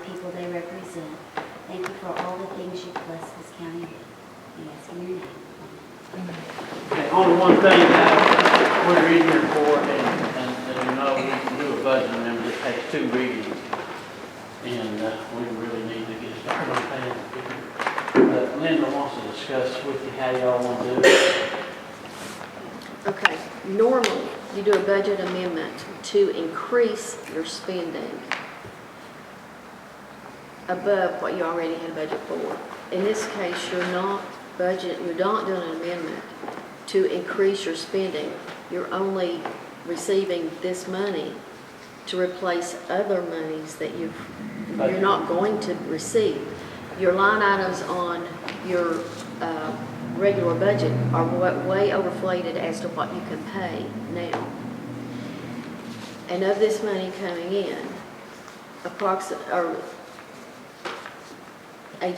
people they represent. Thank you for all the things you've blessed this county with. We ask in your name. Okay, only one thing that we're in here for, and you know, we can do a budget amendment, it takes 2 readings. And we really need to get started on that. Linda wants to discuss with you how y'all want to do it. Okay, normally you do a budget amendment to increase your spending above what you already had budget for. In this case, you're not doing an amendment to increase your spending. You're only receiving this money to replace other monies that you're not going to receive. Your line items on your regular budget are way overflated as to what you can pay now. And of this money coming in, a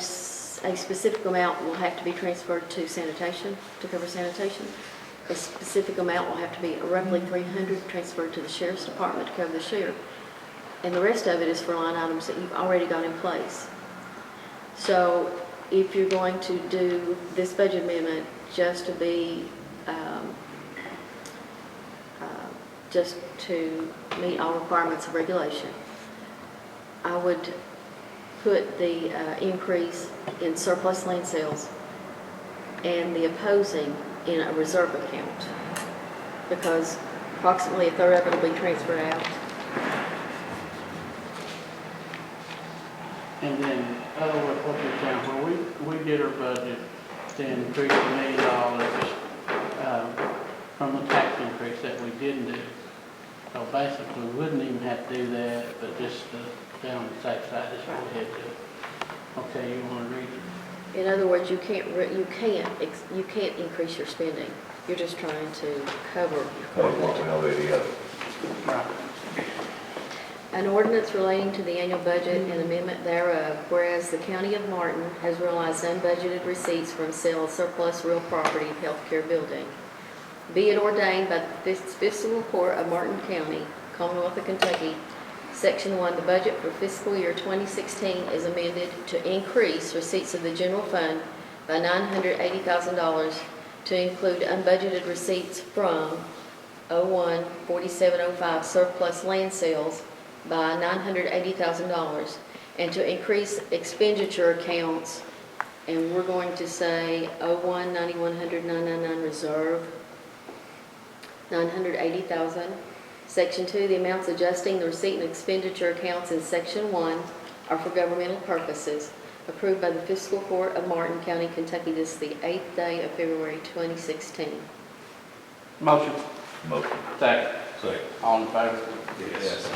specific amount will have to be transferred to sanitation, to cover sanitation. A specific amount will have to be roughly $300 transferred to the sheriff's department to cover the sheriff. And the rest of it is for line items that you've already got in place. So if you're going to do this budget amendment just to be, just to meet all requirements of regulation, I would put the increase in surplus land sales and the opposing in a reserve account, because approximately a third of it will be transferred out. And then, in other words, what you're saying, when we did our budget, then $3 million from the tax increase that we didn't do. So basically, we wouldn't even have to do that, but just down the safe side, just go ahead to it. Okay, you want to read it? In other words, you can't increase your spending. You're just trying to cover your That's what we already have. Right. an ordinance relating to the annual budget and amendment thereof, whereas the County of Martin has realized unbudgeted receipts from sale of surplus real property of healthcare building. Be it ordained by the Fiscal Court of Martin County, Commonwealth of Kentucky, Section 1, the budget for fiscal year 2016 is amended to increase receipts of the general fund by $980,000 to include unbudgeted receipts from 01-4705 surplus land sales by $980,000, and to increase expenditure accounts, and we're going to say 01-9100-999 reserve, $980,000. Section 2, the amounts adjusting the receipt and expenditure accounts in Section 1 are for governmental purposes, approved by the Fiscal Court of Martin County, Kentucky, this is the 8th day of February 2016. Motion. Motion. Second. Second. All in favor? Yes.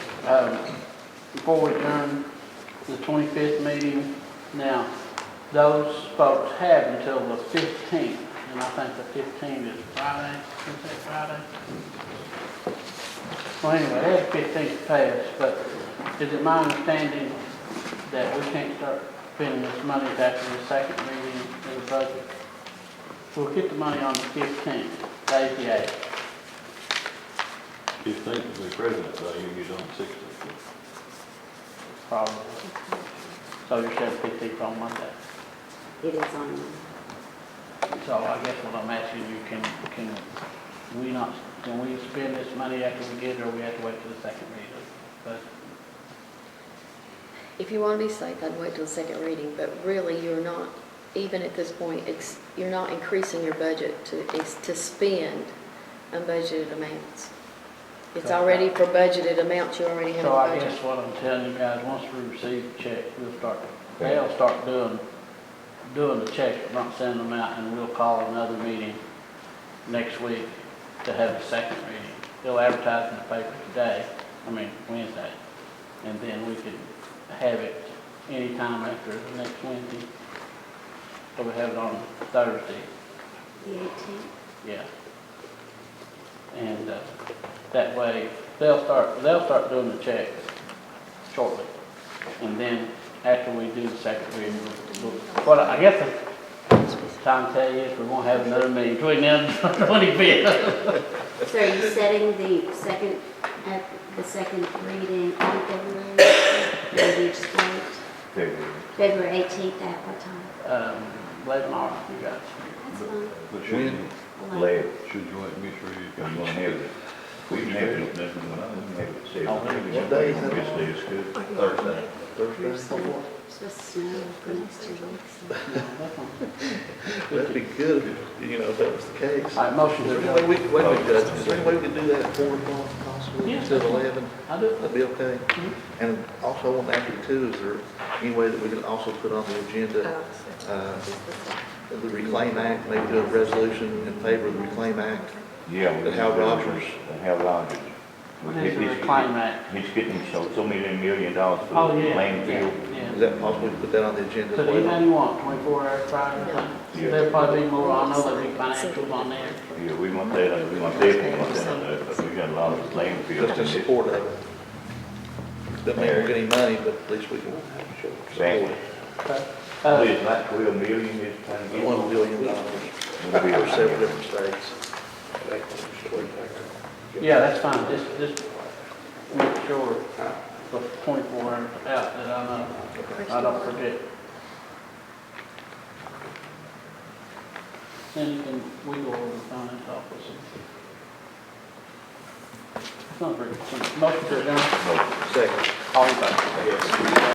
Before we adjourn the 25th meeting, now, those folks have until the 15th, and I think the 15th is Friday. Is that Friday? Well, anyway, they have 15th pass, but is it my understanding that we can't start spending this money after the second reading of the budget? We'll get the money on the 15th, today's the 8th. 15th is the President's Day, you get on 16th. Probably. So you said 15th on Monday. It is on. So I guess what I'm asking you, can we spend this money after we get it, or we have to wait till the second reading? But If you want to be safe, I'd wait till the second reading, but really you're not, even at this point, you're not increasing your budget to spend unbudgeted amounts. It's already for budgeted amounts you already have in so I budget. guess what I'm telling you guys, once we receive the check, they'll start doing the checks, but not sending them out, and we'll call another meeting next week to have a second reading. They'll advertise in the paper today, Wednesday, and then we could have it anytime after the next Wednesday. So we have it on Thursday. The 18th? Yeah. And that way they'll start doing the checks shortly, and then after we do the second reading, what I guess the time to tell you is we're going to have another meeting between now and the 25th. So are you setting the second reading on February? Maybe each date? February. February 18th at what time? 11 hours, you guys. That's fine. But should you, Late. should you want me to read? You wanna have it, we can have it, nothing going on, we can have it at Oh, really? 7. What day is that? This day is good. Thursday. Thursday. Thursday? Supposed to snow for the next 2 weeks. That'd be good, if, you know, if that was the case. All right, motion Is to there any way adjourn. we, wait a minute, Judge, is there any way we could do that at 4 o'clock possibly, Yeah. instead of 11? I do. That'd be okay? Mhm. And also I want to ask you too, is there any way that we could also put on the agenda, the Reclaim Act, maybe do a resolution in favor of the Reclaim Act? Yeah. But Hal Rogers. Hal Rogers. What is the reclaim act? He's getting so many $1 million for Oh, the yeah. landfill. Is Yeah. that possible to put that on the agenda as Put anything well? you want, 24 hours prior. Yeah. There'll probably be more, I know there'll be financials on there. Yeah, we want that, we want definitely want that on there, but we got a lot of landfill. Just in support of it. Doesn't mean we'll get any money, but at least we can Exactly. support. It's like 12 million this time. $1 billion for several different states. Yeah, that's fine, just make sure for 24 hours out that I know, I don't forget. Then you can, we go over the finance office. It's not very, motion to adjourn, Second. all in favor?